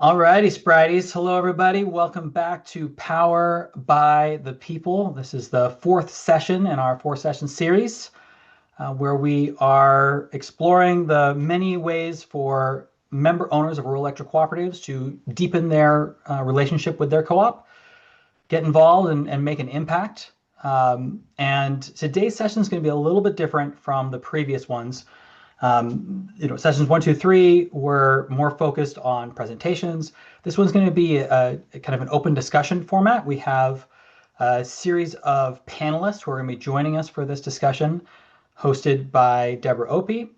Alrighty, Sprities. Hello, everybody. Welcome back to Power by the People. This is the fourth session in our four-session series, where we are exploring the many ways for member owners of rural electric cooperatives to deepen their relationship with their co-op, get involved, and make an impact. And today's session is going to be a little bit different from the previous ones. Sessions 1, 2, 3 were more focused on presentations. This one's going to be a kind of an open discussion format. We have a series of panelists who are going to be joining us for this discussion, hosted by Deborah Opie.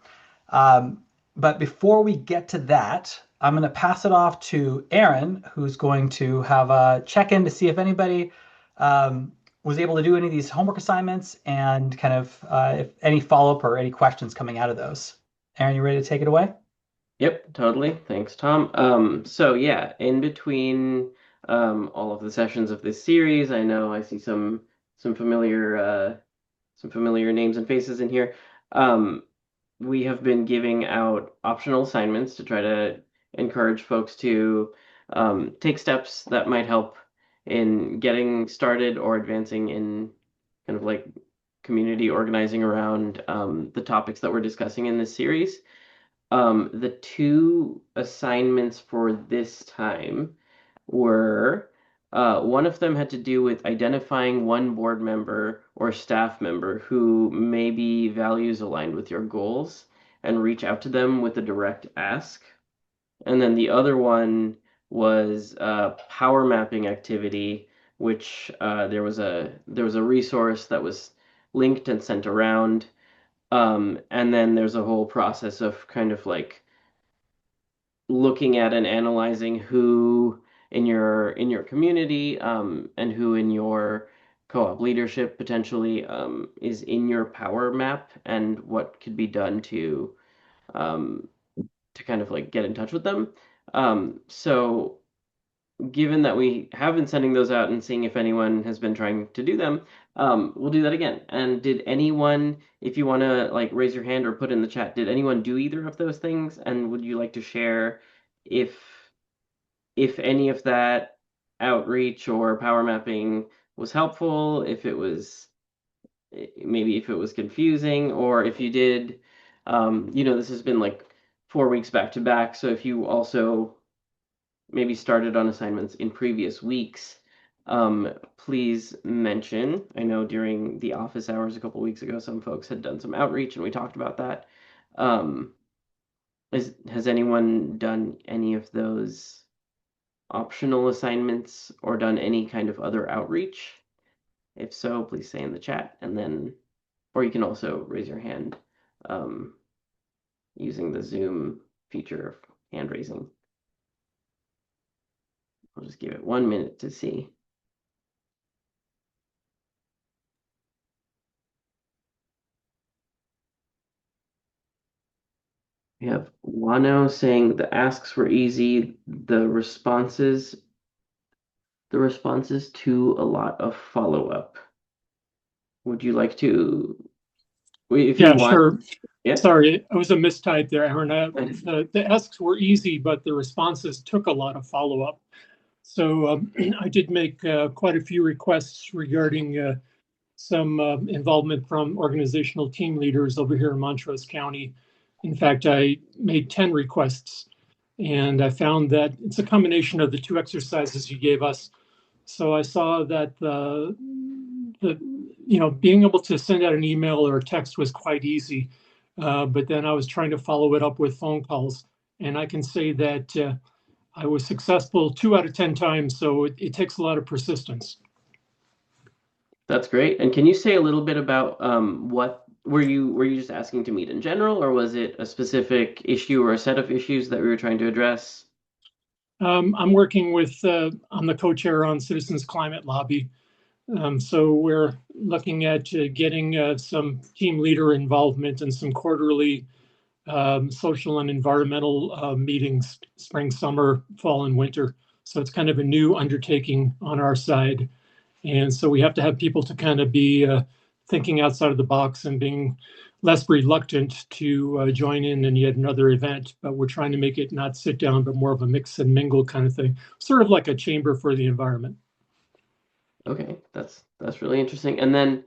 But before we get to that, I'm going to pass it off to Aaron, who's going to have a check-in to see if anybody was able to do any of these homework assignments and kind of if any follow-up or any questions coming out of those. Aaron, you ready to take it away? Yep, totally. Thanks, Tom. So yeah, in between all of the sessions of this series, I know I see some familiar names and faces in here. Um, we have been giving out optional assignments to try to encourage folks to take steps that might help in getting started or advancing in kind of like community organizing around the topics that we're discussing in this series. The two assignments for this time were one of them had to do with identifying one board member or staff member who maybe values aligned with your goals and reach out to them with a direct ask. And then the other one was power mapping activity, which there was a resource that was linked and sent around. And then there's a whole process of kind of like looking at and analyzing who in your community and who in your co-op leadership potentially is in your power map and what could be done um, to kind of like get in touch with them. So given that we have been sending those out and seeing if anyone has been trying to do them, we'll do that again. And did anyone, if you want to like raise your hand or put in the chat, did anyone do either of those things? And would you like to share if if any of that outreach or power mapping was helpful, if it was maybe if it was confusing, or if you did, this has been like 4 weeks back to back. So if you also maybe started on assignments in previous weeks, please mention. I know during the office hours a couple weeks ago, some folks had done some outreach and we talked about that. Um, has anyone done any of those optional assignments or done any kind of other outreach? If so, please say in the chat and then, or you can also raise your hand um, using the Zoom feature of hand raising. I'll just give it 1 minute to see. We have Wano saying the asks were easy, the responses to a lot of follow-up. Would you like to, if you Yeah, want, sure. yeah? Sorry, it was a mistype there, Aaron. The asks were easy, but the responses took a lot of follow-up. So I did make quite a few requests regarding some involvement from organizational team leaders over here in Montrose County. In fact, I made 10 requests, and I found that it's a combination of the two exercises you gave us. So I saw that being able to send out an email or a text was quite easy, but then I was trying to follow it up with phone calls, and I can say that I was successful 2 out of 10 times. So it takes a lot of persistence. That's great. And can you say a little bit about what were you just asking to meet in general, or was it a specific issue or a set of issues that we were trying to address? I'm working with, I'm the co-chair on Citizens Climate Lobby. So we're looking at getting some team leader involvement and some quarterly social and environmental meetings, spring, summer, fall, and winter. So it's kind of a new undertaking on our side. And so we have to have people to kind of be thinking outside of the box and being less reluctant to join in yet another event, but we're trying to make it not sit down, but more of a mix and mingle kind of thing, sort of like a chamber for the environment. Okay, that's really interesting. And then,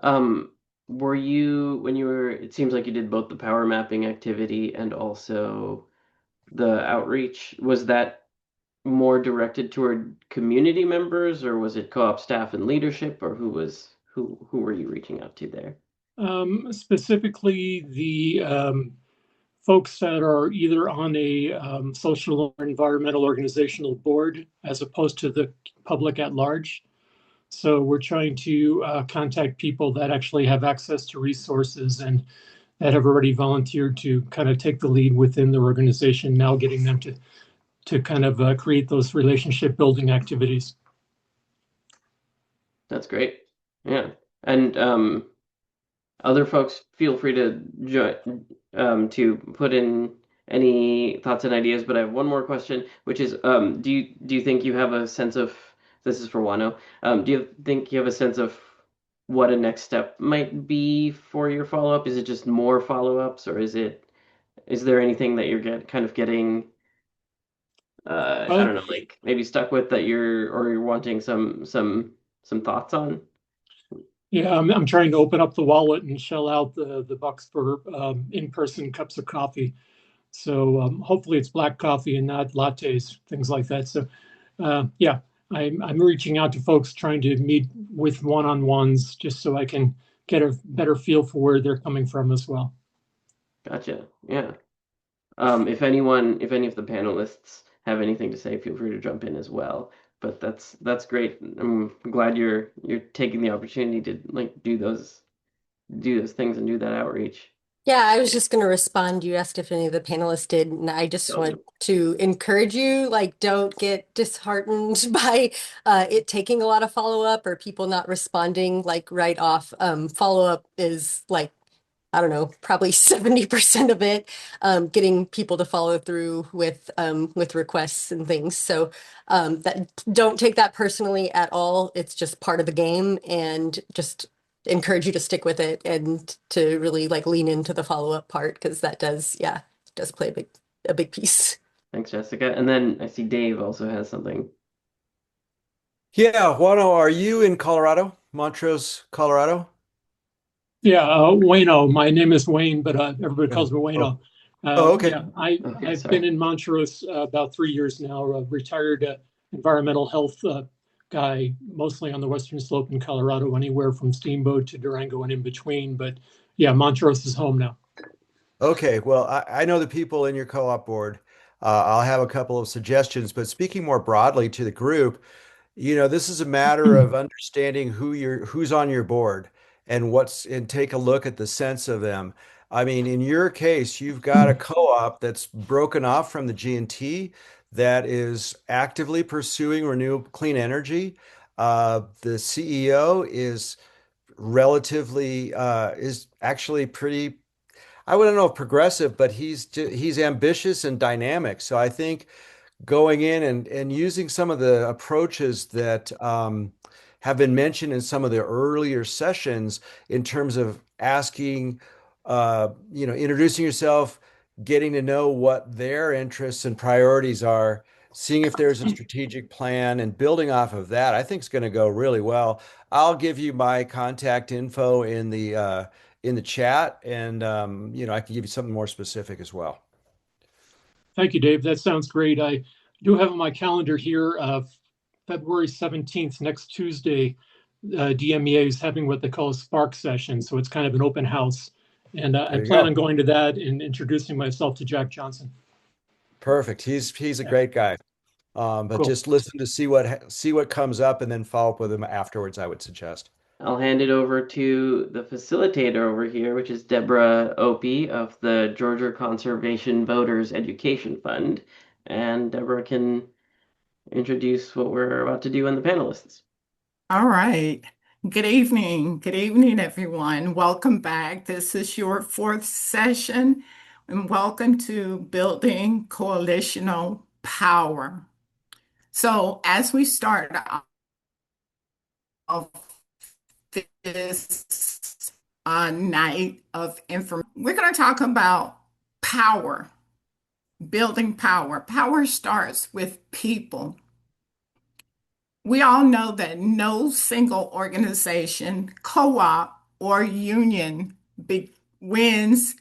um, were you when you were? It seems like you did both the power mapping activity and also the outreach. Was that more directed toward community members, or was it co-op staff and leadership, or who were you reaching out to there? Specifically, the folks that are either on a social or environmental organizational board as opposed to the public at large. So we're trying to contact people that actually have access to resources and that have already volunteered to kind of take the lead within their organization, now getting them to kind of create those relationship building activities. That's great. Yeah. And other folks, feel free to to put in any thoughts and ideas. But I have one more question, which is, do you think you have a sense of, this is for Wano, do you think you have a sense of what a next step might be for your follow-up? Is it just more follow-ups, or is there anything that you're kind of getting, I Well, don't know, like maybe stuck with that you're wanting some thoughts on? yeah, I'm trying to open up the wallet and shell out the bucks for in-person cups of coffee. So hopefully it's black coffee and not lattes, things like that. So yeah, I'm reaching out to folks trying to meet with one-on-ones just so I can get a better feel for where they're coming from as well. Gotcha. Yeah. If any of the panelists have anything to say, feel free to jump in as well. But that's great. I'm glad you're taking the opportunity to like do those things and do that outreach. Yeah, I was just going to respond. You asked if any of the panelists did, and I just So, want to encourage you, like, don't get disheartened by it taking a lot of follow-up or people not responding like right off. Follow-up is like, I don't know, probably 70% of it, getting people to follow through with requests and things. So that don't take that personally at all. It's just part of the game, and just encourage you to stick with it and to really like lean into the follow-up part because that does, yeah, does play a big piece. thanks, Jessica. And then I see Dave also has something. Yeah, Wano, are you in Colorado? Montrose, Colorado? Yeah, Wayno. My name is Wayne, but everybody calls me Oh, Wayno. oh, okay. Yeah, Okay, I've been sorry. in Montrose about 3 years now, a retired environmental health guy, mostly on the western slope in Colorado, anywhere from Steamboat to Durango and in between. But yeah, Montrose is home now. Okay, well, I know the people in your co-op board. I'll have a couple of suggestions, but speaking more broadly to the group, this is a matter of understanding who's on your board and take a look at the sense of them. I mean, in your case, you've got a co-op that's broken off from the G&T that is actively pursuing renewable clean energy. The CEO is actually pretty, I wouldn't know if progressive, but he's ambitious and dynamic. So I think going in and using some of the approaches that have been mentioned in some of the earlier sessions in terms of asking, introducing yourself, getting to know what their interests and priorities are, seeing if there's a strategic plan and building off of that, I think is going to go really well. I'll give you my contact info in the chat, and I can give you something more specific as well. Thank you, Dave. That sounds great. I do have on my calendar here February 17th, next Tuesday. DMEA is having what they call a Spark session. So it's kind of an open house. And I There you plan go. on going to that and introducing myself to Jack Johnson. Perfect. He's a Yeah, great guy. But cool. just listen to see what comes up and then follow up with him afterwards, I would suggest. I'll hand it over to the facilitator over here, which is Deborah Opie of the Georgia Conservation Voters Education Fund. And Deborah can introduce what we're about to do in the panelists. All right. Good evening. Good evening, everyone. Welcome back. This is your fourth session, and welcome to Building Coalitional Power. So, as we start off this night of information. We're going to talk about power, building power. Power starts with people. We all know that no single organization, co-op, or union wins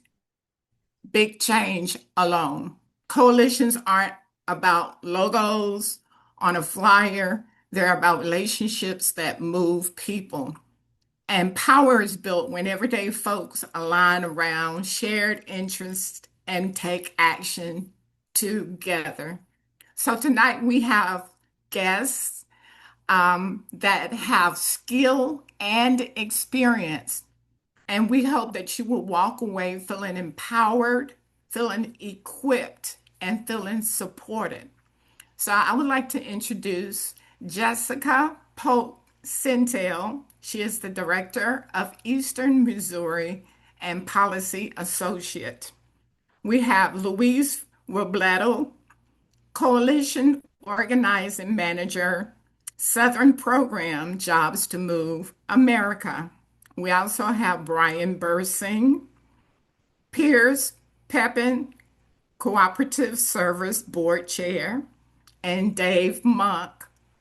big change alone. Coalitions aren't about logos on a flyer, they're about relationships that move people. And power is built when everyday folks align around shared interests and take action together. So tonight we have guests that have skill and experience. And we hope that you will walk away feeling empowered, feeling equipped, and feeling supported. So I would like to introduce Jessica Polk Sentell. She is the Director of Eastern Missouri and Policy Associate. We have Louise Robledo, Coalition Organizing Manager, Southern Program Jobs to Move America. We also have Brian Bergseng, Piers Pepin, Cooperative Service Board Chair, and Dave Monk,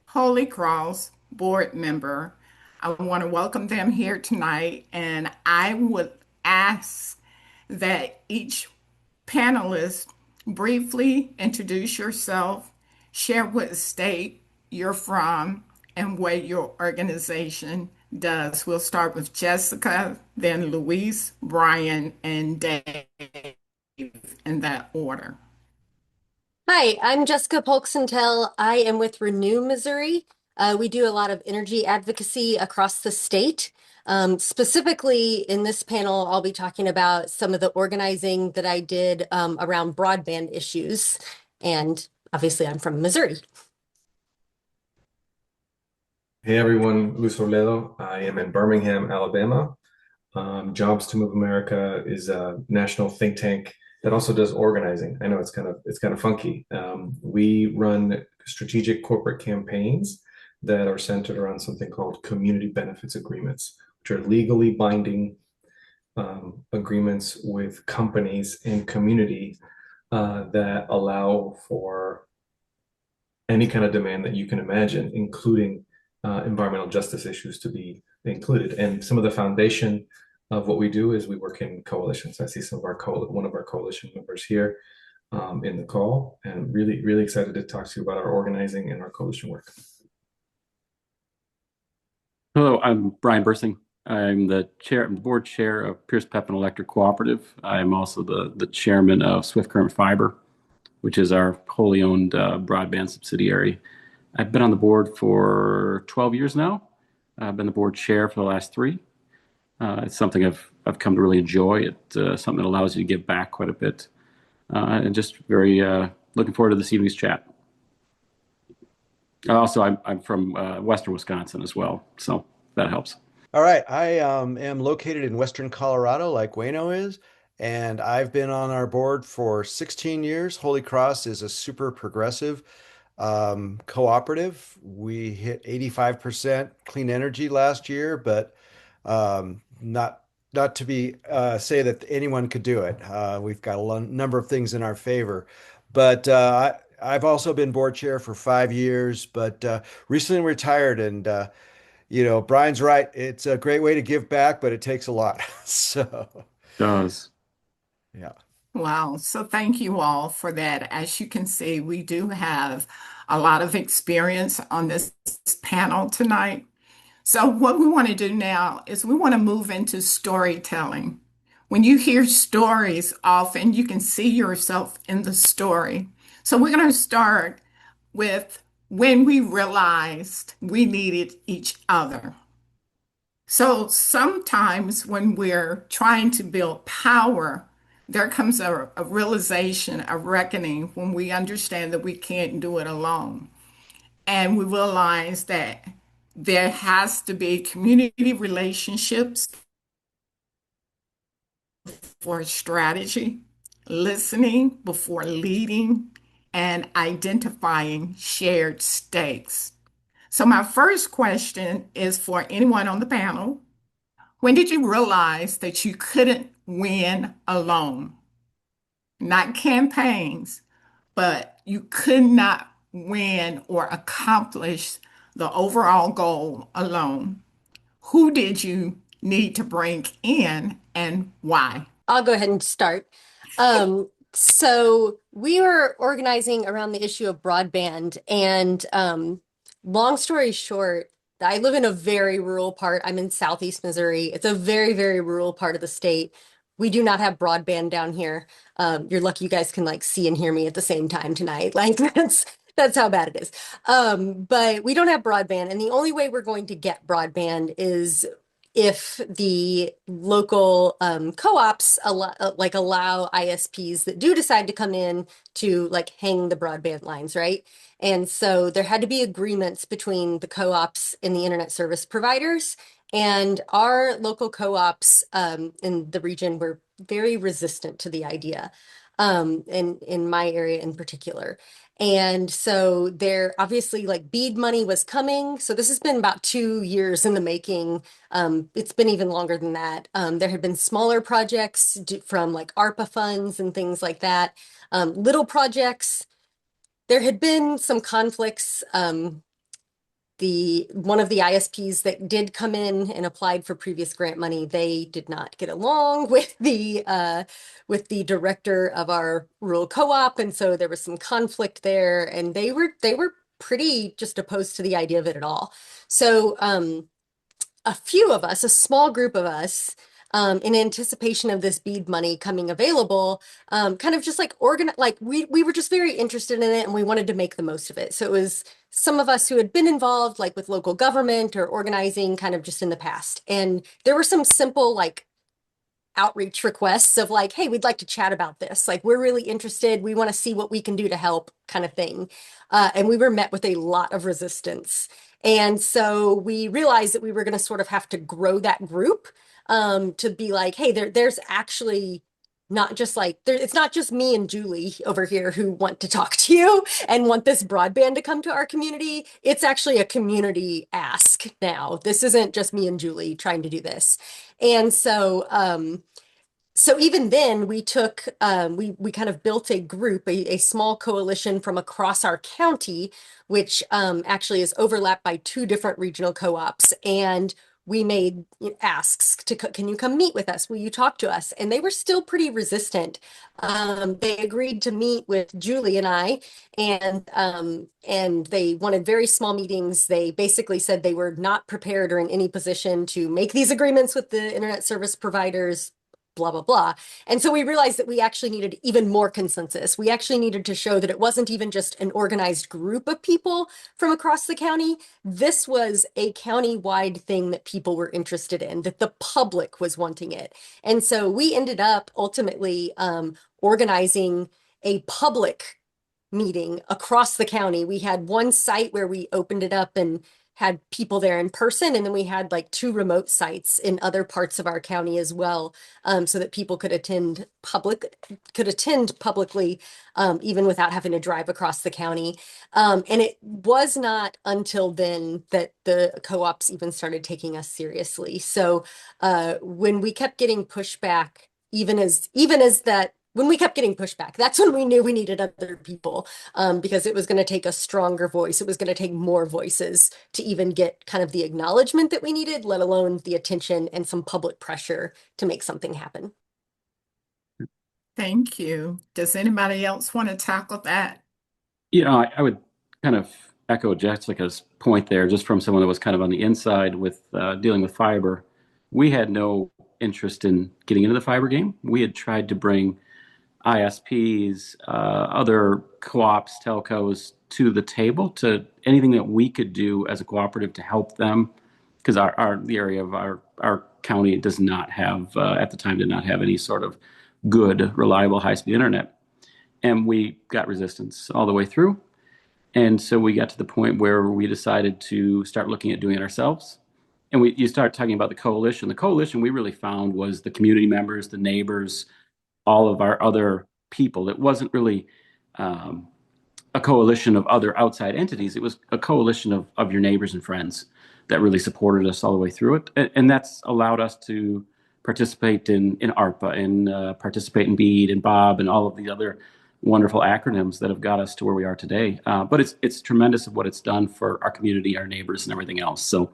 Holy Cross Board Member. I want to welcome them here tonight, and I would ask that each panelist briefly introduce yourself, share what state you're from, and what your organization does. We'll start with Jessica, then Luis, Brian, and Dave in that order. Hi, I'm Jessica Polk Sentell. I am with Renew Missouri. We do a lot of energy advocacy across the state. Specifically in this panel, I'll be talking about some of the organizing that I did around broadband issues. And obviously I'm from Missouri. Hey everyone, Luis Robledo. I am in Birmingham, Alabama. Jobs to Move America is a national think tank that also does organizing. I know it's kind of funky. We run strategic corporate campaigns that are centered around something called community benefits agreements, which are legally binding agreements with companies and community that allow for any kind of demand that you can imagine, including environmental justice issues to be included. And some of the foundation of what we do is we work in coalitions. I see one of our coalition members here in the call, and really excited to talk to you about our organizing and our coalition work. Hello, I'm Brian Bergseng. I'm the board chair of Pierce Pepin Electric Cooperative. I'm also the chairman of Swift Current Fiber, which is our wholly owned broadband subsidiary. I've been on the board for 12 years now. I've been the board chair for the last 3. It's something I've come to really enjoy. It's something that allows you to give back quite a bit. And just very looking forward to this evening's chat. Also, I'm from Western Wisconsin as well, so that helps. All right. I am located in Western Colorado, like Wayno is, and I've been on our board for 16 years. Holy Cross is a super progressive cooperative. We hit 85% clean energy last year, but not to be say that anyone could do it. We've got a number of things in our favor, but I've also been board chair for 5 years, but recently retired. And Brian's right. It's a great way to give back, but it takes a lot. So, Does. yeah. Wow. So thank you all for that. As you can see, we do have a lot of experience on this panel tonight. So what we want to do now is we want to move into storytelling. When you hear stories, often you can see yourself in the story. So we're going to start with when we realized we needed each other. So sometimes when we're trying to build power, there comes a realization, a reckoning when we understand that we can't do it alone. And we realize that there has to be community relationships for strategy, listening before leading, and identifying shared stakes. So my first question is for anyone on the panel. When did you realize that you couldn't win alone? Not campaigns, but you could not win or accomplish the overall goal alone. Who did you need to bring in and why? I'll go ahead and start. So we were organizing around the issue of broadband, and long story short, I live in a very rural part. I'm in Southeast Missouri. It's a very, very rural part of the state. We do not have broadband down here. You're lucky you guys can like see and hear me at the same time tonight. Like that's how bad it is. But we don't have broadband, and the only way we're going to get broadband is if the local co-ops allow ISPs that do decide to come in to like hang the broadband lines, right? And so there had to be agreements between the co-ops and the internet service providers. And our local co-ops in the region were very resistant to the idea, in my area in particular. And so there obviously like BEAD money was coming. So this has been about 2 years in the making. It's been even longer than that. There had been smaller projects from like ARPA funds and things like that. Little projects. There had been some conflicts. One of the ISPs that did come in and applied for previous grant money, they did not get along with the director of our rural co-op, and so there was some conflict there, and they were pretty just opposed to the idea of it at all. So a few of us, a small group of us, in anticipation of this BEAD money coming available, kind of just like we were just very interested in it and we wanted to make the most of it. So it was some of us who had been involved like with local government or organizing kind of just in the past. And there were some simple like outreach requests of like, hey, we'd like to chat about this. Like, we're really interested. We want to see what we can do to help kind of thing. And we were met with a lot of resistance. And so we realized that we were going to sort of have to grow that group to be like, hey, there's actually not just like it's not just me and Julie over here who want to talk to you and want this broadband to come to our community. It's actually a community ask now. This isn't just me and Julie trying to do this. And so even then we took we kind of built a group, a small coalition from across our county, which actually is overlapped by 2 different regional co-ops. And we made asks to, can you come meet with us? Will you talk to us? And they were still pretty resistant. They agreed to meet with Julie and I, and they wanted very small meetings. They basically said they were not prepared or in any position to make these agreements with the internet service providers, blah, blah, blah. And so we realized that we actually needed even more consensus. We actually needed to show that it wasn't even just an organized group of people from across the county. This was a county-wide thing that people were interested in, that the public was wanting it. And so we ended up ultimately organizing a public meeting across the county. We had one site where we opened it up and had people there in person, and then we had like 2 remote sites in other parts of our county as well, so that people could attend publicly, even without having to drive across the county. And it was not until then that the co-ops even started taking us seriously. So when we kept getting pushback, when we kept getting pushback, that's when we knew we needed other people, because it was going to take a stronger voice. It was going to take more voices to even get kind of the acknowledgement that we needed, let alone the attention and some public pressure to make something happen. Thank you. Does anybody else want to tackle that? I would kind of echo Jessica's point there, just from someone that was kind of on the inside with dealing with fiber. We had no interest in getting into the fiber game. We had tried to bring ISPs, other co-ops, telcos to the table, to anything that we could do as a cooperative to help them, because the area of our county does not have, at the time, did not have any sort of good, reliable, high-speed internet. And we got resistance all the way through. And so we got to the point where we decided to start looking at doing it ourselves. And you start talking about the coalition. The coalition we really found was the community members, the neighbors, all of our other people. It wasn't really a coalition of other outside entities. It was a coalition of your neighbors and friends that really supported us all the way through it. And that's allowed us to participate in ARPA and participate in BEAD and Bob and all of the other wonderful acronyms that have got us to where we are today. But it's tremendous of what it's done for our community, our neighbors, and everything else. So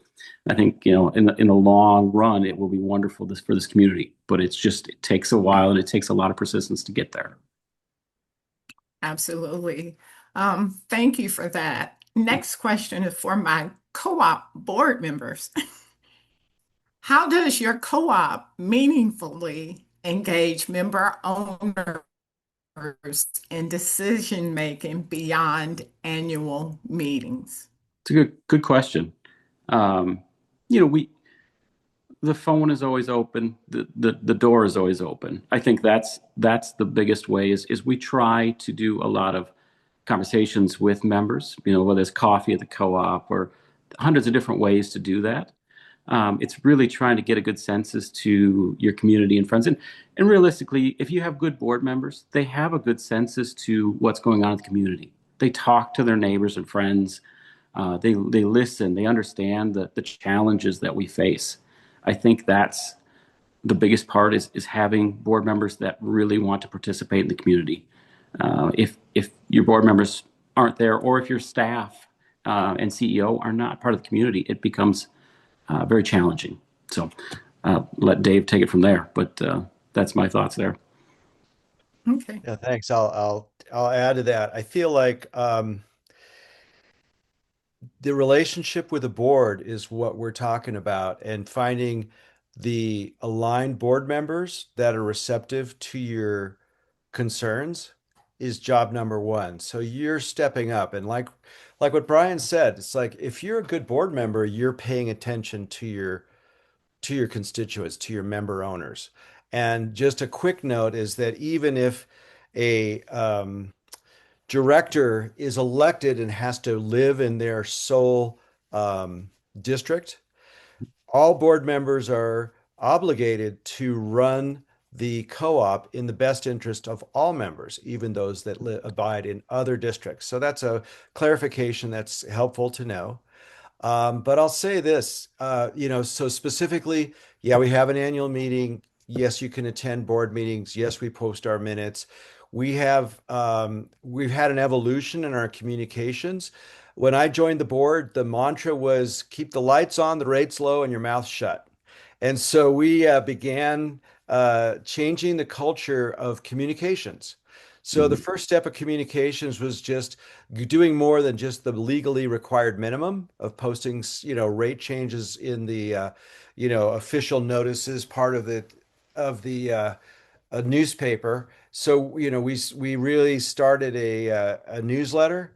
I think, in the long run, it will be wonderful for this community. But it takes a while and it takes a lot of persistence to get there. Absolutely. Thank you for that. Next question is for my co-op board members. How does your co-op meaningfully engage member owners in decision making beyond annual meetings? It's a good question. The phone is always open. The door is always open. I think that's the biggest way is we try to do a lot of conversations with members, whether it's coffee at the co-op or hundreds of different ways to do that. It's really trying to get a good census to your community and friends. And realistically, if you have good board members, they have a good census to what's going on in the community. They talk to their neighbors and friends. They listen. They understand the challenges that we face. I think that's the biggest part is having board members that really want to participate in the community. If your board members aren't there, or if your staff and CEO are not part of the community, it becomes very challenging. So let Dave take it from there. But that's my thoughts there. Okay. Yeah, thanks. I'll add to that. I feel like the relationship with the board is what we're talking about, and finding the aligned board members that are receptive to your concerns is job number one. So you're stepping up, and like what Brian said, it's like if you're a good board member, you're paying attention to your constituents, to your member owners. And just a quick note is that even if a director is elected and has to live in their sole district, all board members are obligated to run the co-op in the best interest of all members, even those that abide in other districts. So that's a clarification that's helpful to know. But I'll say this, so specifically, yeah, we have an annual meeting. Yes, you can attend board meetings. Yes, we post our minutes. We've had an evolution in our communications. When I joined the board, the mantra was keep the lights on, the rates low, and your mouth shut. And so we began changing the culture of communications. So the first step of communications was just doing more than just the legally required minimum of posting, rate changes in the, official notices part of the a newspaper. So, we really started a newsletter.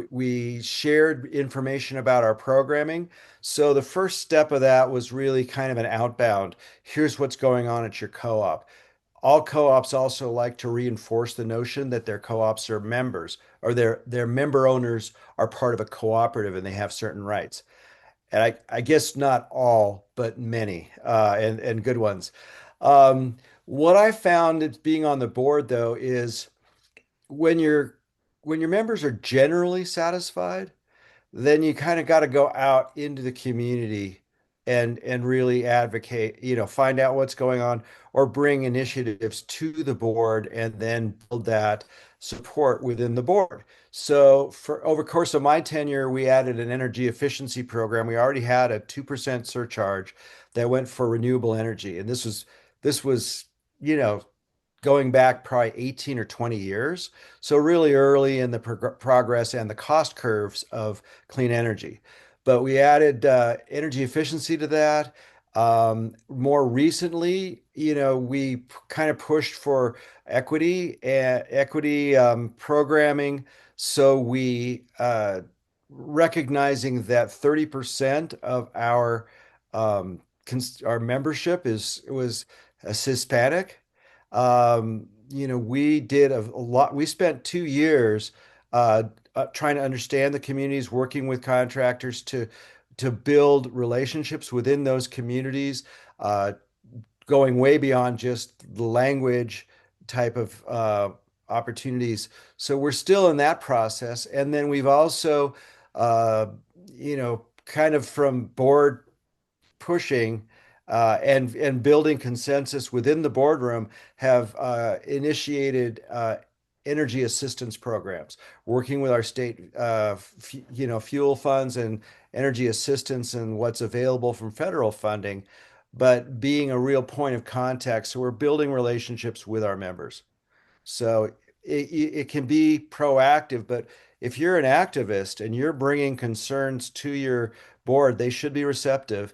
We shared information about our programming. So the first step of that was really kind of an outbound. Here's what's going on at your co-op. All co-ops also like to reinforce the notion that their co-ops are members, or their member owners are part of a cooperative and they have certain rights. And I guess not all, but many, and good ones. What I found as being on the board, though, is when your members are generally satisfied, then you kind of got to go out into the community and really advocate, find out what's going on or bring initiatives to the board and then build that support within the board. So for over the course of my tenure, we added an energy efficiency program. We already had a 2% surcharge that went for renewable energy. And this was, going back probably 18 or 20 years. So really early in the progress and the cost curves of clean energy. But we added energy efficiency to that. More recently, we kind of pushed for equity programming. So we recognizing that 30% of our membership was Hispanic. We did a lot. We spent 2 years trying to understand the communities, working with contractors to build relationships within those communities, going way beyond just the language type of opportunities. So we're still in that process. And then we've also, kind of from board pushing and building consensus within the boardroom, have initiated energy assistance programs, working with our state, fuel funds and energy assistance and what's available from federal funding, but being a real point of contact. So we're building relationships with our members. So it can be proactive, but if you're an activist and you're bringing concerns to your board, they should be receptive.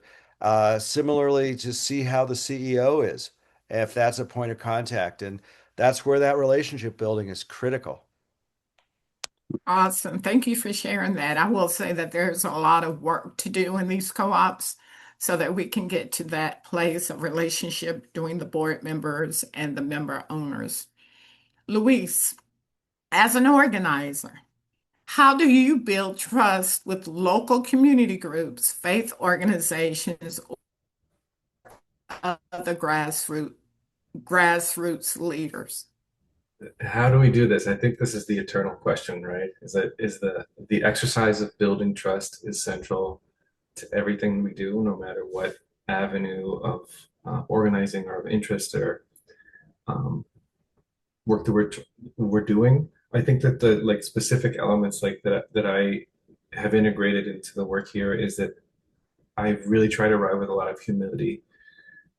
Similarly, to see how the CEO is, if that's a point of contact. And that's where that relationship building is critical. Awesome. Thank you for sharing that. I will say that there's a lot of work to do in these co-ops so that we can get to that place of relationship between the board members and the member owners. Luis, as an organizer, how do you build trust with local community groups, faith organizations, or other grassroots leaders? How do we do this? I think this is the eternal question, right? Is the exercise of building trust is central to everything we do, no matter what avenue of organizing or of interest or work that we're doing. I think that the like specific elements like that I have integrated into the work here is that I really try to arrive with a lot of humility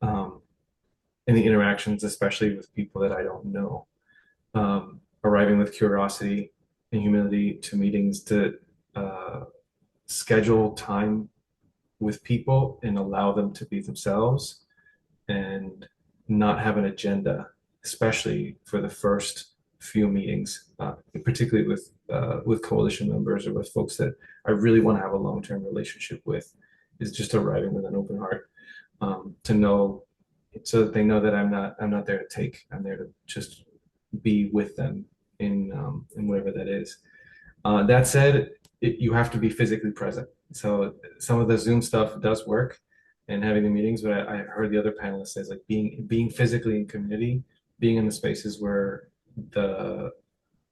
in the interactions, especially with people that I don't know. Arriving with curiosity and humility to meetings, to schedule time with people and allow them to be themselves and not have an agenda, especially for the first few meetings, particularly with coalition members or with folks that I really want to have a long-term relationship with, is just arriving with an open heart, to know, so that they know that I'm not there to take. I'm there to just be with them in whatever that is. That said, you have to be physically present. So some of the Zoom stuff does work and having the meetings, but I heard the other panelists say like being physically in community, being in the spaces where the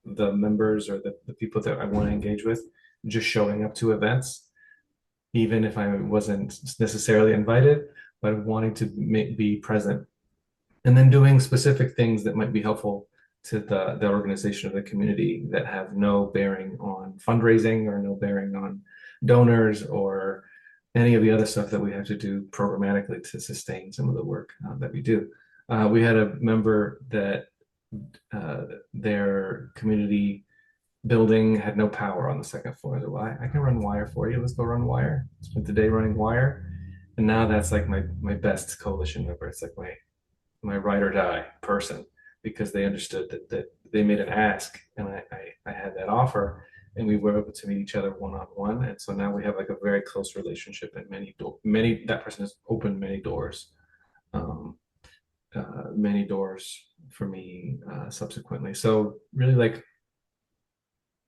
members or the people that I want to engage with, just showing up to events, even if I wasn't necessarily invited, but wanting to be present, and then doing specific things that might be helpful to the organization of the community that have no bearing on fundraising or no bearing on donors or any of the other stuff that we have to do programmatically to sustain some of the work that we do. We had a member that their community building had no power on the second floor. They're, well, I can run wire for you. Let's go run wire. Spent the day running wire. And now that's like my best coalition member. It's like my ride or die person, because they understood that they made an ask and I had that offer and we were able to meet each other one-on-one. And so now we have like a very close relationship, and that person has opened many doors for me subsequently. So really like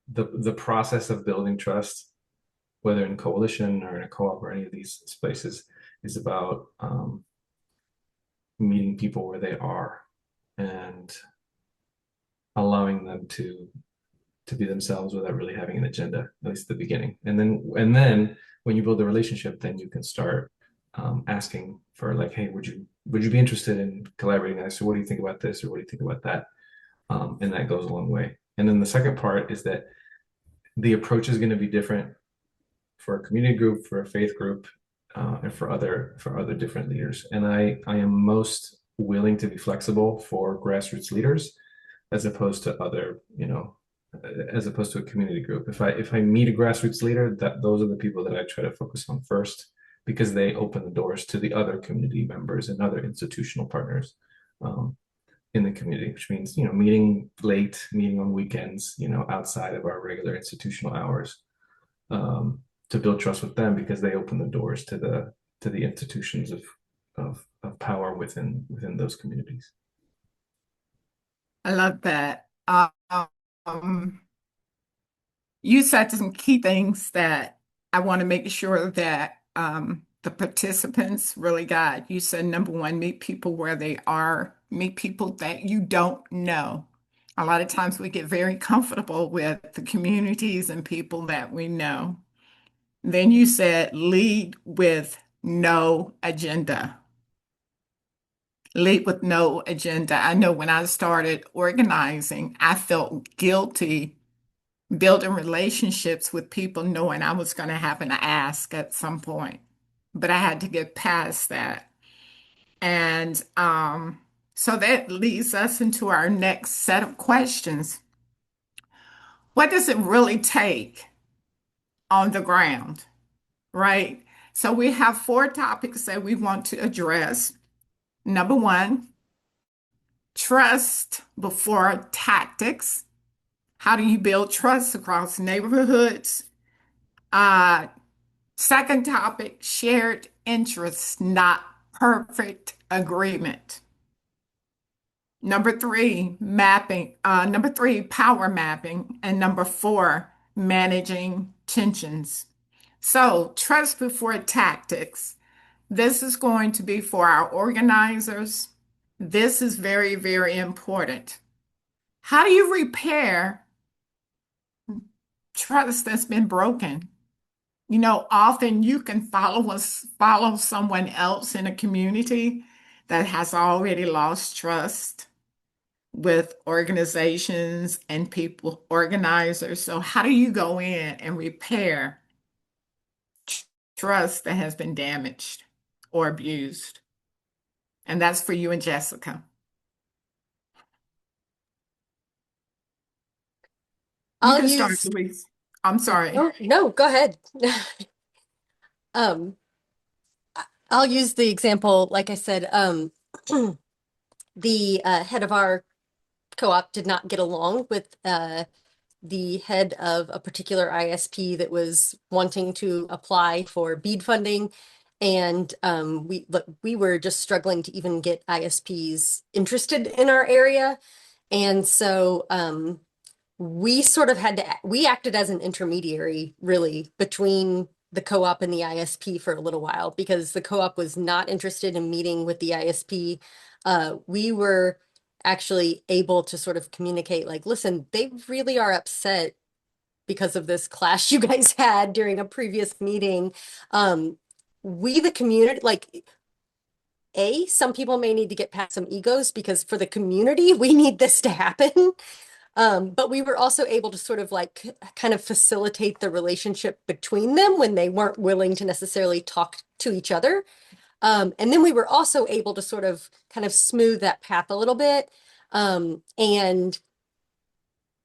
the process of building trust, whether in coalition or in a co-op or any of these spaces, is about meeting people where they are and allowing them to be themselves without really having an agenda, at least at the beginning. And then when you build a relationship, then you can start asking for like, hey, would you be interested in collaborating on this? Or what do you think about this? Or what do you think about that? And that goes a long way. And then the second part is that the approach is going to be different for a community group, for a faith group, and for other different leaders. And I am most willing to be flexible for grassroots leaders as opposed to as opposed to a community group. If I meet a grassroots leader, those are the people that I try to focus on first, because they open the doors to the other community members and other institutional partners in the community, which means, meeting late, meeting on weekends, outside of our regular institutional hours, to build trust with them, because they open the doors to the institutions of power within those communities. I love that. You said some key things that I want to make sure that the participants really got. You said, number one, meet people where they are, meet people that you don't know. A lot of times we get very comfortable with the communities and people that we know. Then you said lead with no agenda. Lead with no agenda. I know when I started organizing, I felt guilty building relationships with people knowing I was going to have an ask at some point. But I had to get past that. And so that leads us into our next set of questions. What does it really take on the ground, right? So we have 4 topics that we want to address. Number 1, trust before tactics. How do you build trust across neighborhoods? Second topic, shared interests, not perfect agreement. Number 3, mapping. Number 3, power mapping. And number 4, managing tensions. So, trust before tactics. This is going to be for our organizers. This is very, very important. How do you repair trust that's been broken? You know, often you can follow someone else in a community that has already lost trust with organizations and people, organizers. So how do you go in and repair trust that has been damaged or abused? And that's for you and Jessica. You can start, Louise. I'm sorry. No, go ahead. I'll use the example, like I said, the head of our co-op did not get along with the head of a particular ISP that was wanting to apply for BEAD funding. And we were just struggling to even get ISPs interested in our area. And so we sort of we acted as an intermediary really between the co-op and the ISP for a little while because the co-op was not interested in meeting with the ISP. We were actually able to sort of communicate like, listen, they really are upset because of this clash you guys had during a previous meeting. We, the community, like, some people may need to get past some egos because for the community, we need this to happen. But we were also able to sort of like kind of facilitate the relationship between them when they weren't willing to necessarily talk to each other. And then we were also able to sort of kind of smooth that path a little bit. And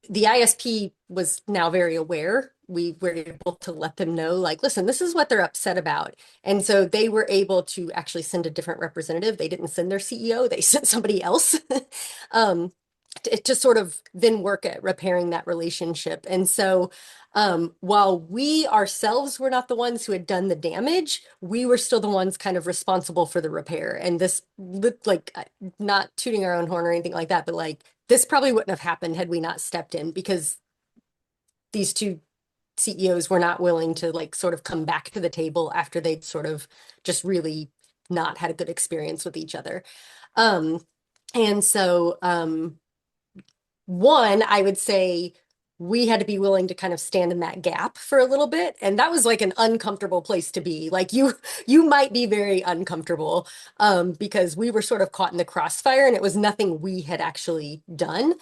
the ISP was now very aware. We were able to let them know, like, listen, this is what they're upset about. And so they were able to actually send a different representative. They didn't send their CEO, they sent somebody else. To sort of then work at repairing that relationship. And so while we ourselves were not the ones who had done the damage, we were still the ones kind of responsible for the repair. And this looked like, not tooting our own horn or anything like that, but like this probably wouldn't have happened had we not stepped in because these 2 CEOs were not willing to like sort of come back to the table after they'd sort of just really not had a good experience with each other. And so one, I would say we had to be willing to kind of stand in that gap for a little bit. And that was like an uncomfortable place to be. Like you might be very uncomfortable because we were sort of caught in the crossfire and it was nothing we had actually done.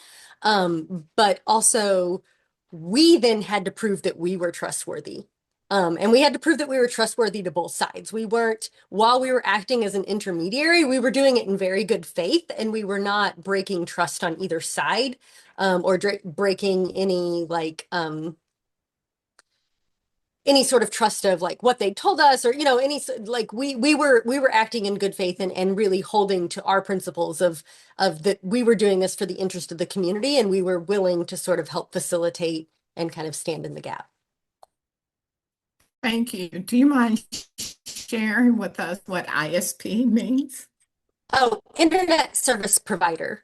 But also we then had to prove that we were trustworthy. And we had to prove that we were trustworthy to both sides. We weren't, while we were acting as an intermediary, we were doing it in very good faith and we were not breaking trust on either side or breaking any like any sort of trust of like what they told us or, you know, any like we were acting in good faith and really holding to our principles of that we were doing this for the interest of the community and we were willing to sort of help facilitate and kind of stand in the gap. Thank you. Do you mind sharing with us what ISP means? Oh, internet service provider.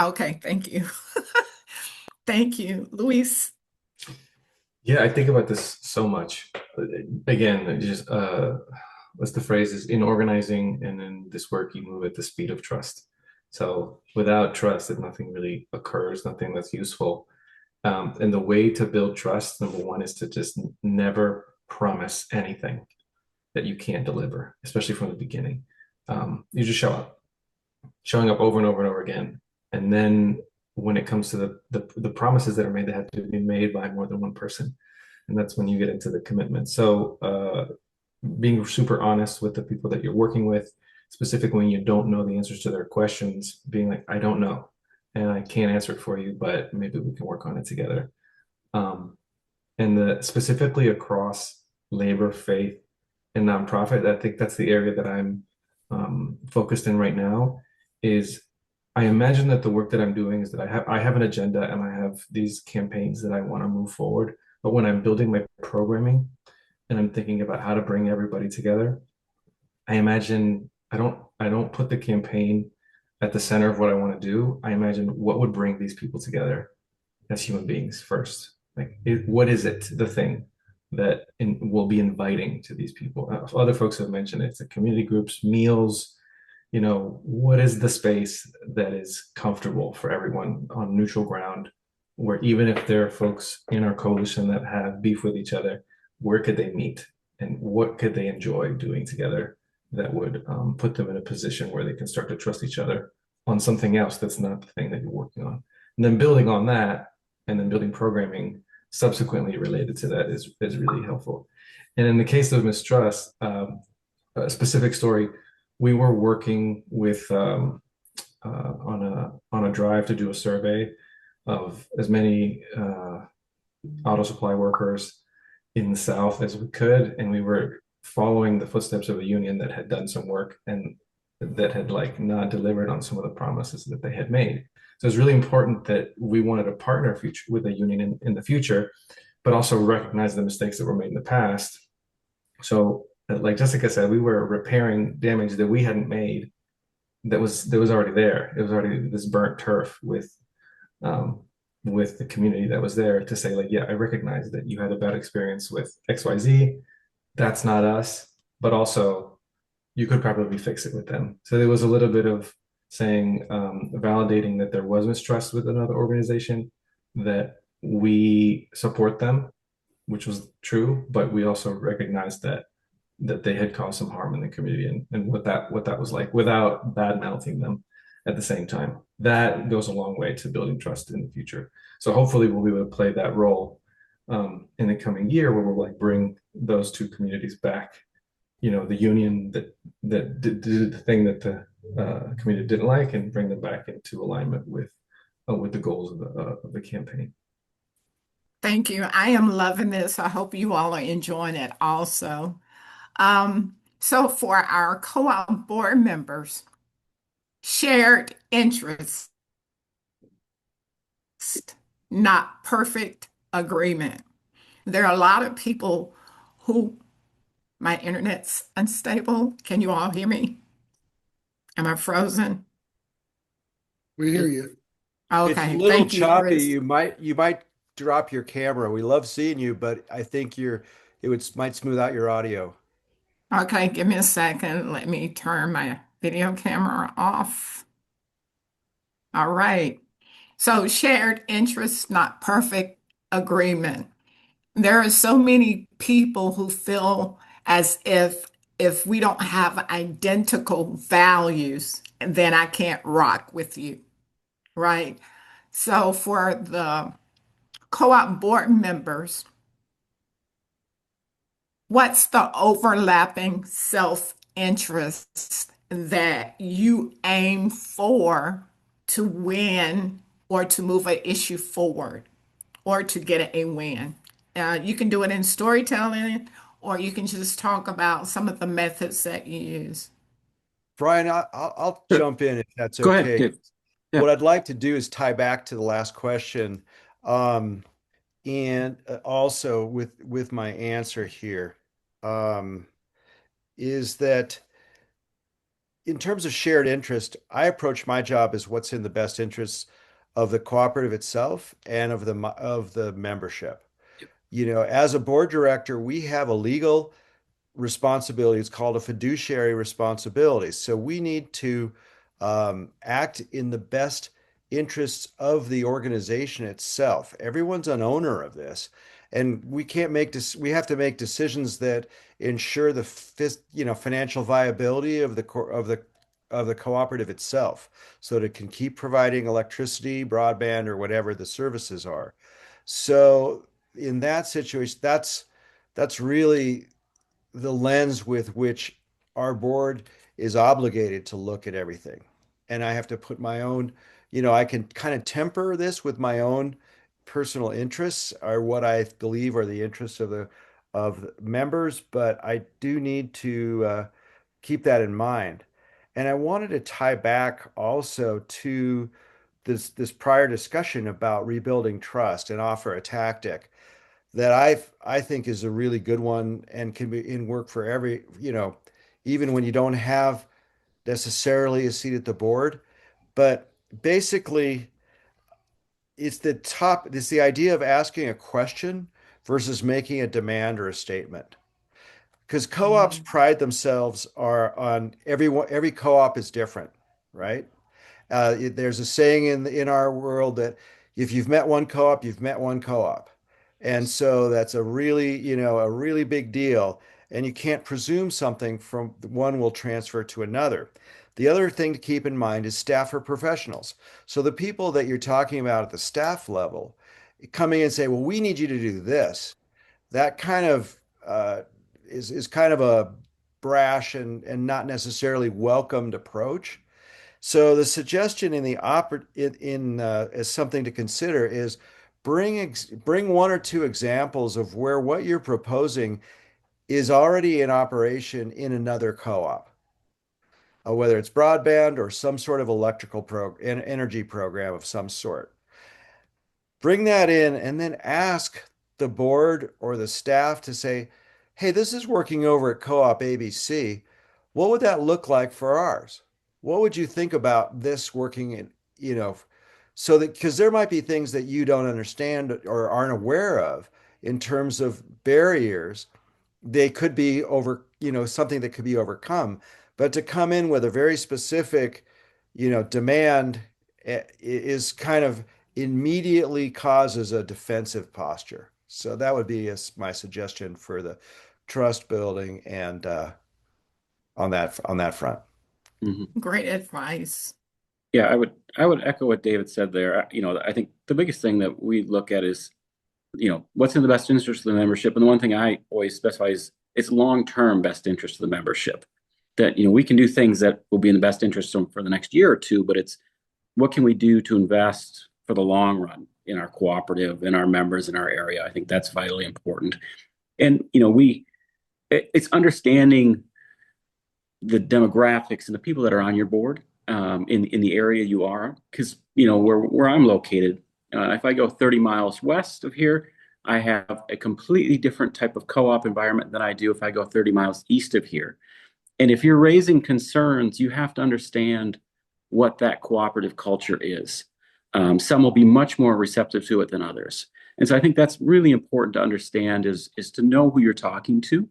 Okay, thank you. Thank you. Luis? Yeah, I think about this so much. Again, just what's the phrase is in organizing and in this work, you move at the speed of trust. So without trust, if nothing really occurs, nothing that's useful. And the way to build trust, number one, is to just never promise anything that you can't deliver, especially from the beginning. You just show up, showing up over and over and over again. And then when it comes to the promises that are made, they have to be made by more than one person. And that's when you get into the commitment. So being super honest with the people that you're working with, specifically when you don't know the answers to their questions, being like, I don't know, and I can't answer it for you, but maybe we can work on it together. And specifically across labor, faith, and nonprofit, I think that's the area that I'm focused in right now. Is I imagine that the work that I'm doing is that I have an agenda and I have these campaigns that I want to move forward. But when I'm building my programming and I'm thinking about how to bring everybody together, I imagine I don't put the campaign at the center of what I want to do. I imagine what would bring these people together as human beings first. Like, what is it, the thing that will be inviting to these people? Other folks have mentioned it's the community groups, meals. What is the space that is comfortable for everyone on neutral ground, where even if there are folks in our coalition that have beef with each other, where could they meet and what could they enjoy doing together that would put them in a position where they can start to trust each other on something else that's not the thing that you're working on. And then building on that, and then building programming subsequently related to that is really helpful. And in the case of mistrust, a specific story, we were working with on a drive to do a survey of as many auto supply workers in the South as we could, and we were following the footsteps of a union that had done some work and that had not delivered on some of the promises that they had made. So it's really important that we wanted to partner with a union in the future, but also recognize the mistakes that were made in the past. So, like Jessica said, we were repairing damage that we hadn't made that was already there. It was already this burnt turf with the community that was there to say, yeah, I recognize that you had a bad experience with XYZ. That's not us, but also you could probably fix it with them. So there was a little bit of saying, validating that there was mistrust with another organization, that we support them, which was true, but we also recognized that they had caused some harm in the community and what that was like, without bad mouthing them at the same time. That goes a long way to building trust in the future. So hopefully we'll be able to play that role in the coming year, where we'll bring those two communities back. The union that did the thing that the community didn't like, and bring them back into alignment with the goals of the campaign. Thank you. I am loving this. I hope you all are enjoying it also. So for our co-op board members, shared interests, not perfect agreement. There are a lot of people who, my internet's unstable. Can you all hear me? Am I frozen? We hear you. Okay, it's a little thank you, choppy. Chris. You might drop your camera. We love seeing you, but I think might smooth out your audio. Okay, give me a second. Let me turn my video camera off. All right. So shared interests, not perfect agreement. There are so many people who feel as if we don't have identical values, then I can't rock with you, right? So for the co-op board members, what's the overlapping self-interest that you aim for to win or to move an issue forward or to get a win? You can do it in storytelling, or you can just talk about some of the methods that you use. Brian, I'll Sure. jump in if that's Go ahead, okay. Gabe. Yeah. What I'd like to do is tie back to the last question, and also with my answer here, is that in terms of shared interest, I approach my job as what's in the best interests of the cooperative itself and of the membership. As a board director, we have a legal responsibility. It's called a fiduciary responsibility. So we need to act in the best interests of the organization itself. Everyone's an owner of this. and we can't make we have to make decisions that ensure the financial viability of the cooperative itself, so that it can keep providing electricity, broadband, or whatever the services are. So in that situation, that's really the lens with which our board is obligated to look at everything. And I have to put my own, I can kind of temper this with my own personal interests, or what I believe are the interests of members, but I do need to keep that in mind. And I wanted to tie back also to this prior discussion about rebuilding trust, and offer a tactic that I think is a really good one and can be in work for every, even when you don't have necessarily a seat at the board. But basically, it's the idea of asking a question versus making a demand or a statement. Because co-ops pride themselves are on every co-op is different, right? There's a saying in our world that if you've met one co-op, you've met one co-op. And so that's a really big deal. And you can't presume something from one will transfer to another. The other thing to keep in mind is staff are professionals. So the people that you're talking about at the staff level coming in and say, well, we need you to do this. That kind of is kind of a brash and not necessarily welcomed approach. So the suggestion in the as something to consider is bring one or two examples of where what you're proposing is already in operation in another co-op, whether it's broadband or some sort of energy program of some sort. Bring that in and then ask the board or the staff to say, hey, this is working over at co-op ABC. What would that look like for ours? What would you think about this working so that, because there might be things that you don't understand or aren't aware of in terms of barriers. They could be something that could be overcome, but to come in with a very specific, demand is kind of immediately causes a defensive posture. So that would be my suggestion for the trust building and on that front. Mm-hmm. Great advice. Yeah, I would echo what David said there. I think the biggest thing that we look at is, what's in the best interest of the membership. And the one thing I always specify is it's long-term best interest of the membership. That, we can do things that will be in the best interest for the next year or two, but it's what can we do to invest for the long run in our cooperative, in our members, in our area. I think that's vitally important. And, it's understanding the demographics and the people that are on your board in the area you are, because where I'm located, if I go 30 miles west of here, I have a completely different type of co-op environment than I do if I go 30 miles east of here. And if you're raising concerns, you have to understand what that cooperative culture is. Some will be much more receptive to it than others. And so I think that's really important to understand is to know who you're talking to.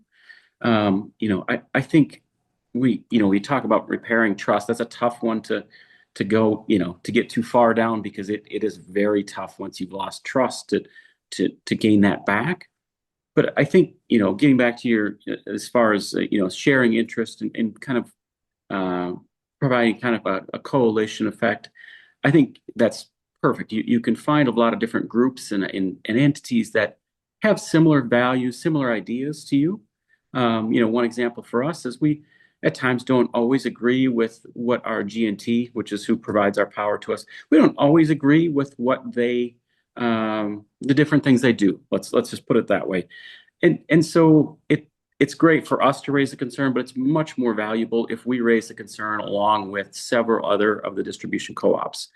I think we talk about repairing trust. That's a tough one to go, to get too far down, because it is very tough once you've lost trust to gain that back. But I think, getting back to as far as, sharing interest and kind of providing kind of a coalition effect, I think that's perfect. You can find a lot of different groups and entities that have similar values, similar ideas to you. One example for us is we at times don't always agree with what our G&T, which is who provides our power to us. We don't always agree with what the different things they do. Let's just put it that way. And so it's great for us to raise a concern, but it's much more valuable if we raise a concern along with several other of the distribution co-ops.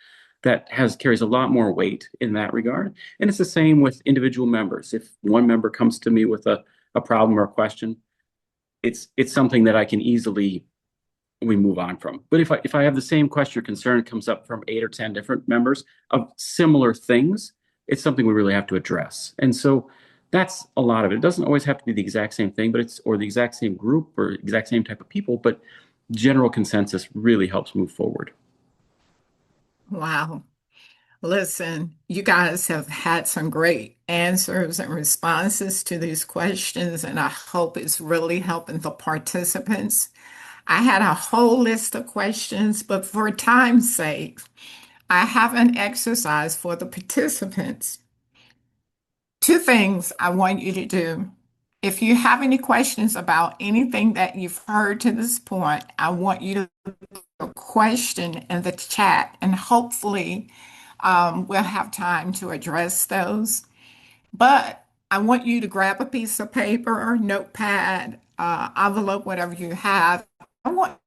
That carries a lot more weight in that regard. And it's the same with individual members. If one member comes to me with a problem or a question, it's something that I can we move on from. But if I have the same question or concern comes up from 8 or 10 different members of similar things, it's something we really have to address. And so that's a lot of it. It doesn't always have to be the exact same thing, or the exact same group or exact same type of people, but general consensus really helps move forward. Wow. Listen, you guys have had some great answers and responses to these questions, and I hope it's really helping the participants. I had a whole list of questions, but for time's sake, I have an exercise for the participants. Two things I want you to do. If you have any questions about anything that you've heard to this point, I want you to put a question in the chat, and hopefully we'll have time to address those. But I want you to grab a piece of paper, notepad, envelope, whatever you have. I want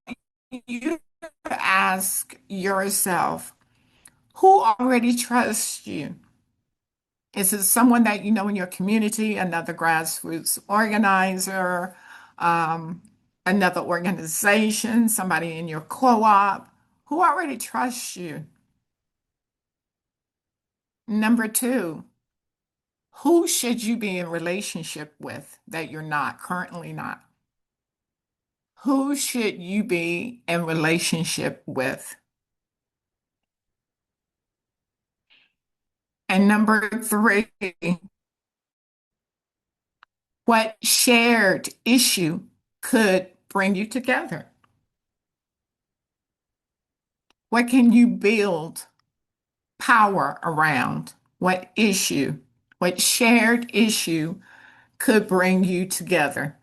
you to ask yourself, who already trusts you? Is it someone that you know in your community, another grassroots organizer, um, another organization, somebody in your co-op? Who already trusts you? Number two, who should you be in relationship with that you're not currently not? Who should you be in relationship with? And number three, what shared issue could bring you together? What can you build power around? What issue, what shared issue could bring you together?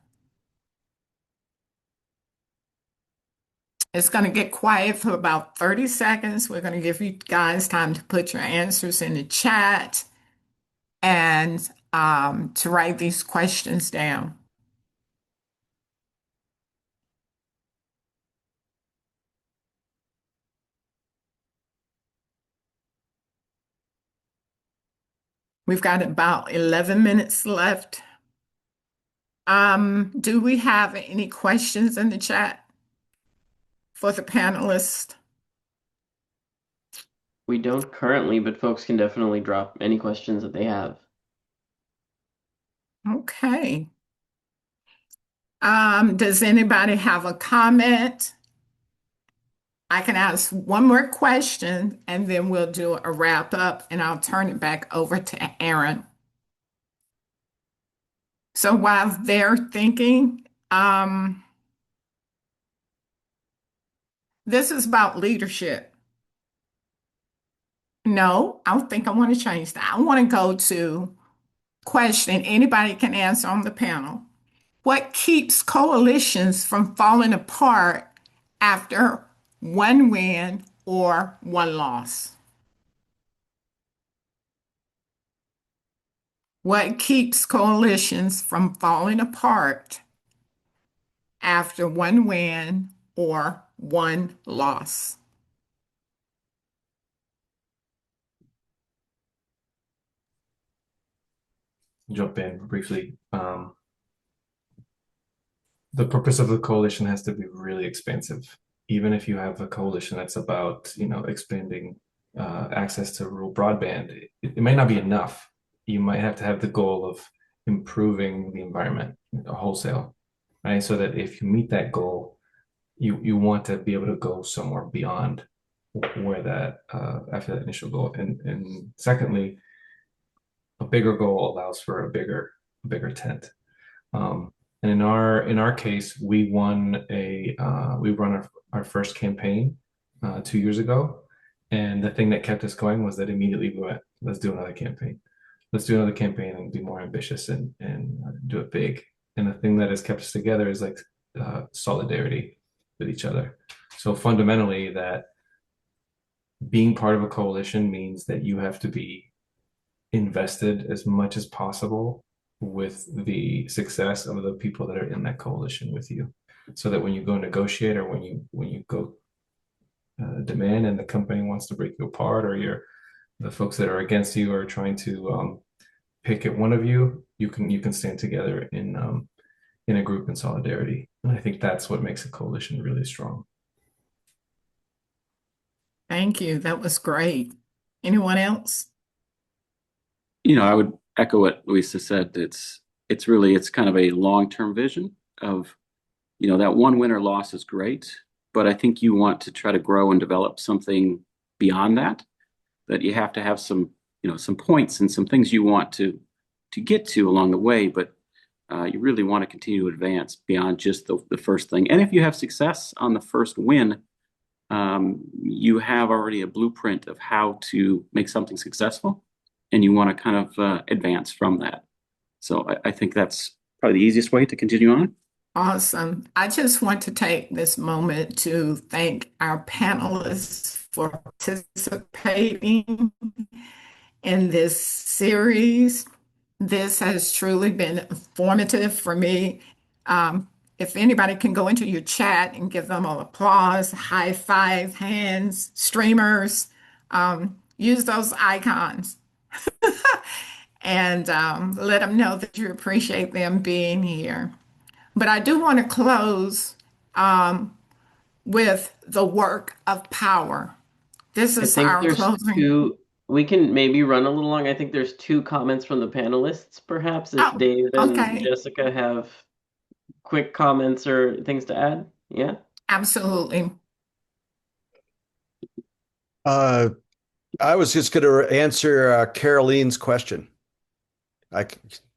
It's going to get quiet for about 30 seconds. We're going to give you guys time to put your answers in the chat and to write these questions down. We've got about 11 minutes left. Do we have any questions in the chat for the panelists? We don't currently, but folks can definitely drop any questions that they have. Okay. Does anybody have a comment? I can ask one more question and then we'll do a wrap up and I'll turn it back over to Aaron. So while they're thinking, this is about leadership. No, I don't think I want to change that. I want to go to question anybody can answer on the panel. What keeps coalitions from falling apart after one win or one loss? What keeps coalitions from falling apart after one win or one loss? Jump in briefly. The purpose of the coalition has to be really expansive. Even if you have a coalition that's about, expanding access to rural broadband, it might not be enough. You might have to have the goal of improving the environment wholesale, right? So that if you meet that goal, you want to be able to go somewhere beyond where that after that initial goal. And secondly, a bigger goal allows for a bigger tent. And in our case, we run our first campaign 2 years ago, and the thing that kept us going was that immediately we went, let's do another campaign. Let's do another campaign and be more ambitious and do it big. And the thing that has kept us together is like solidarity with each other. So fundamentally, that being part of a coalition means that you have to be invested as much as possible with the success of the people that are in that coalition with you, so that when you go negotiate or when you go demand and the company wants to break you apart, or the folks that are against you are trying to pick at one of you, you can stand together in a group in solidarity. And I think that's what makes a coalition really strong. Thank you. That was great. Anyone else? I would echo what Luisa said. It's kind of a long-term vision of, that one win or loss is great, but I think you want to try to grow and develop something beyond that. that you have to have some, some points and some things you want to get to along the way, but you really want to continue to advance beyond just the first thing. And if you have success on the first win, you have already a blueprint of how to make something successful, and you want to kind of advance from that. So I think that's probably the easiest way to continue on. Awesome. I just want to take this moment to thank our panelists for participating in this series. This has truly been informative for me. If anybody can go into your chat and give them all applause, high five, hands, streamers, use those icons and let them know that you appreciate them being here. But I do want to close with the work of power. This is our closing. We can maybe run a little long. I think there's 2 comments from the panelists, perhaps, if Dave and Jessica have quick comments or things to add. Yeah? Absolutely. I was just going to answer Caroline's question,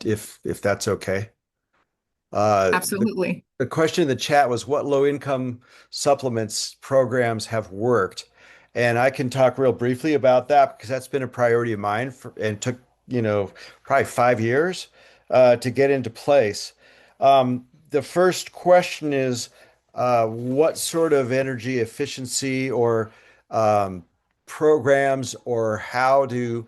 if that's okay. Absolutely. The question in the chat was what low-income supplements programs have worked. And I can talk real briefly about that because that's been a priority of mine and took, probably 5 years to get into place. The first question is what sort of energy efficiency or programs, or how do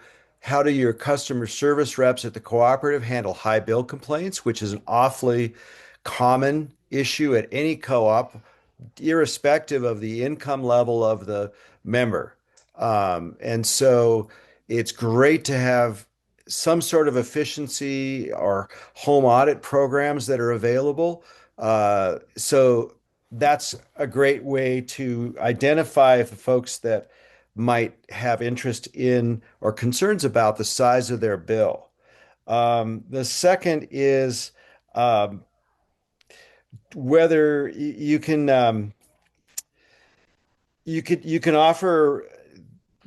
your customer service reps at the cooperative handle high bill complaints, which is an awfully common issue at any co-op, irrespective of the income level of the member. And so it's great to have some sort of efficiency or home audit programs that are available. So that's a great way to identify the folks that might have interest in or concerns about the size of their bill. The second is whether you can offer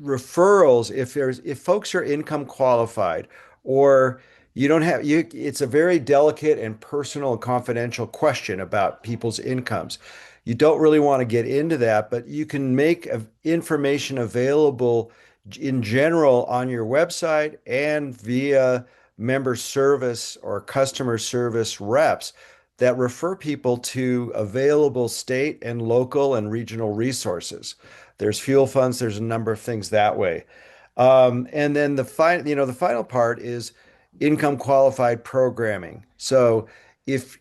referrals if folks are income qualified, or it's a very delicate and personal and confidential question about people's incomes. You don't really want to get into that, but you can make information available in general on your website and via member service or customer service reps that refer people to available state and local and regional resources. There's fuel funds, there's a number of things that way. And then the final part is income qualified programming. So if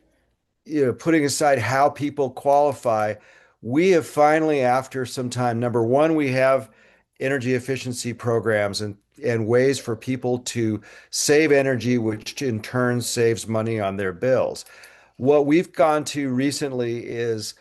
putting aside how people qualify, we have finally, after some time, number one, we have energy efficiency programs and ways for people to save energy, which in turn saves money on their bills. What we've gone to recently is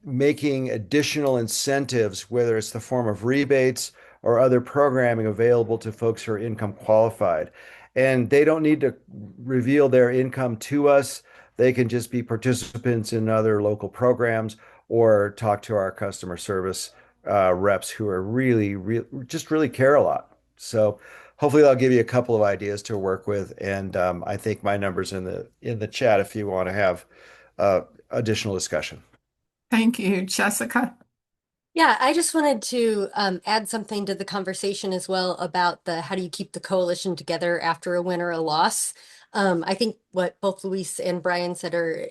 making additional incentives, whether it's the form of rebates or other programming available to folks who are income qualified. And they don't need to reveal their income to us. They can just be participants in other local programs or talk to our customer service reps who are just really care a lot. So hopefully I'll give you a couple of ideas to work with. And I think my number's in the chat if you want to have additional discussion. Thank you, Jessica. Yeah, I just wanted to add something to the conversation as well about how do you keep the coalition together after a win or a loss. I think what both Luis and Brian said are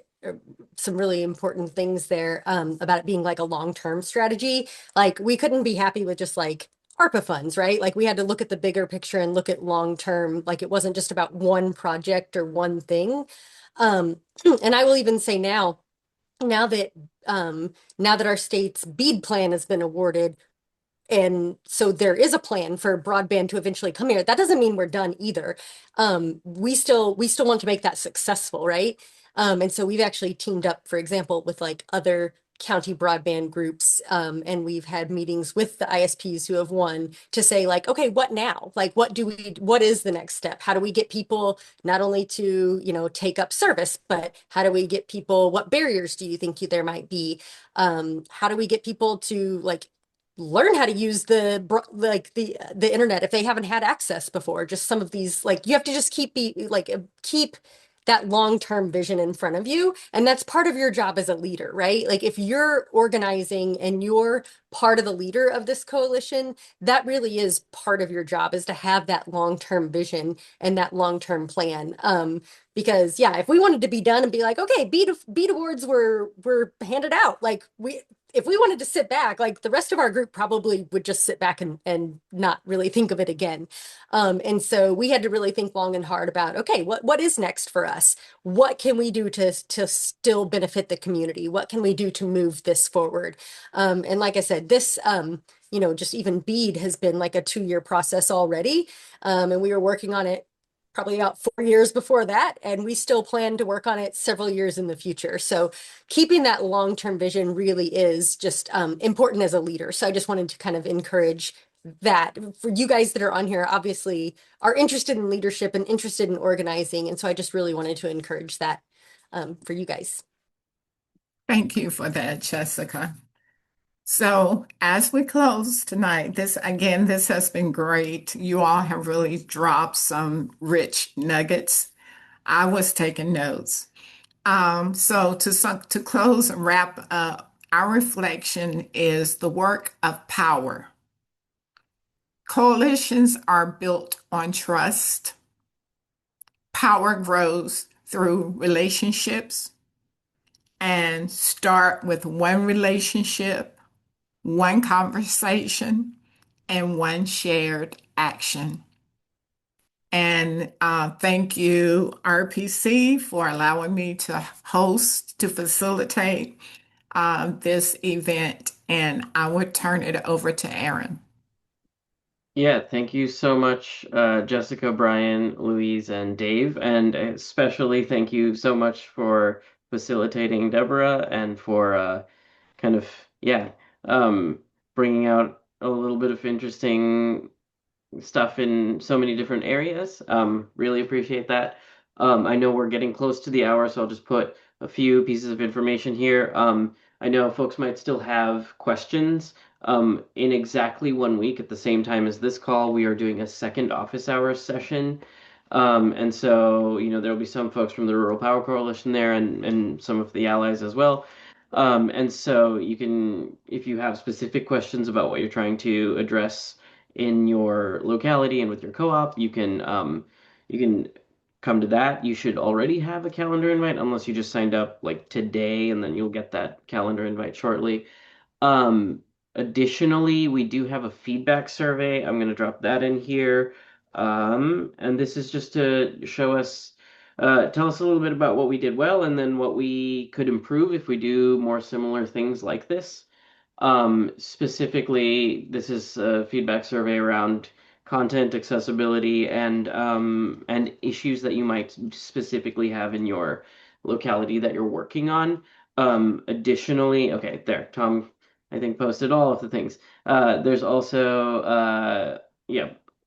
some really important things there about it being like a long-term strategy. Like we couldn't be happy with just like ARPA funds, right? Like we had to look at the bigger picture and look at long-term, like it wasn't just about one project or one thing. And I will even say now that our state's BEAD plan has been awarded, and so there is a plan for broadband to eventually come here. That doesn't mean we're done either. We still want to make that successful, right? And so we've actually teamed up, for example, with like other county broadband groups, and we've had meetings with the ISPs who have won to say like, okay, what now? Like, what is the next step? How do we get people not only to, take up service, but how do we get people, what barriers do you think there might be? How do we get people to like learn how to use the internet if they haven't had access before. Just some of these, like, you have to just keep that long-term vision in front of you. And that's part of your job as a leader, right? Like if you're organizing and you're part of the leader of this coalition, that really is part of your job, is to have that long-term vision and that long-term plan. Because yeah, if we wanted to be done and be like, okay, beat awards were handed out, like if we wanted to sit back, like the rest of our group probably would just sit back and not really think of it again. And so we had to really think long and hard about, okay, what is next for us? What can we do to still benefit the community? What can we do to move this forward? And like I said, this just even BEAD has been like a 2-year process already. And we were working on it probably about 4 years before that, and we still plan to work on it several years in the future. So keeping that long-term vision really is just important as a leader. So I just wanted to kind of encourage that for you guys that are on here, obviously are interested in leadership and interested in organizing. And so I just really wanted to encourage that for you guys. Thank you for that, Jessica. So as we close tonight, this has been great. You all have really dropped some rich nuggets. I was taking notes. So to close and wrap up, our reflection is the work of power. Coalitions are built on trust. Power grows through relationships, and start with one relationship, one conversation, and one shared action. And thank you, RPC, for allowing me to facilitate this event. And I would turn it over to Aaron. Yeah, thank you so much, Jessica, Brian, Louise, and Dave. And especially thank you so much for facilitating Deborah and for kind of, yeah, bringing out a little bit of interesting stuff in so many different areas. Really appreciate that. I know we're getting close to the hour, so I'll just put a few pieces of information here. I know folks might still have questions. In exactly 1 week at the same time as this call, we are doing a second office hours session. And so, there'll be some folks from the Rural Power Coalition there and some of the allies as well. And so you can, if you have specific questions about what you're trying to address in your locality and with your co-op, you can come to that. You should already have a calendar invite unless you just signed up like today, and then you'll get that calendar invite shortly. Additionally, we do have a feedback survey. I'm going to drop that in here. And this is just to show us, tell us a little bit about what we did well and then what we could improve if we do more similar things like this. Specifically, this is a feedback survey around content accessibility and issues that you might specifically have in your locality that you're working on. Additionally, okay, there, Tom, I think posted all of the things. There's also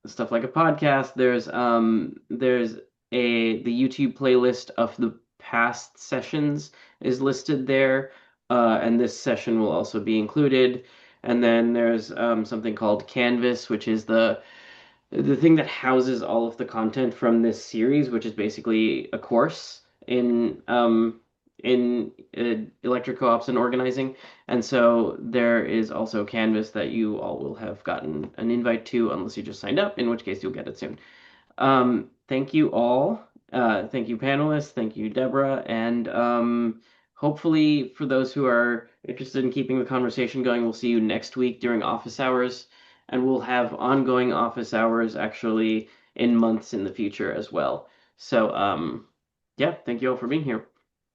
stuff like a podcast. There's the YouTube playlist of the past sessions is listed there. And this session will also be included. And then there's something called Canvas, which is the thing that houses all of the content from this series, which is basically a course in electric co-ops and organizing. And so there is also Canvas that you all will have gotten an invite to, unless you just signed up, in which case you'll get it soon. Thank you all. Thank you, panelists. Thank you, Deborah. And hopefully, for those who are interested in keeping the conversation going, we'll see you next week during office hours. And we'll have ongoing office hours actually in months in the future as well. So, yeah, thank you all for being here.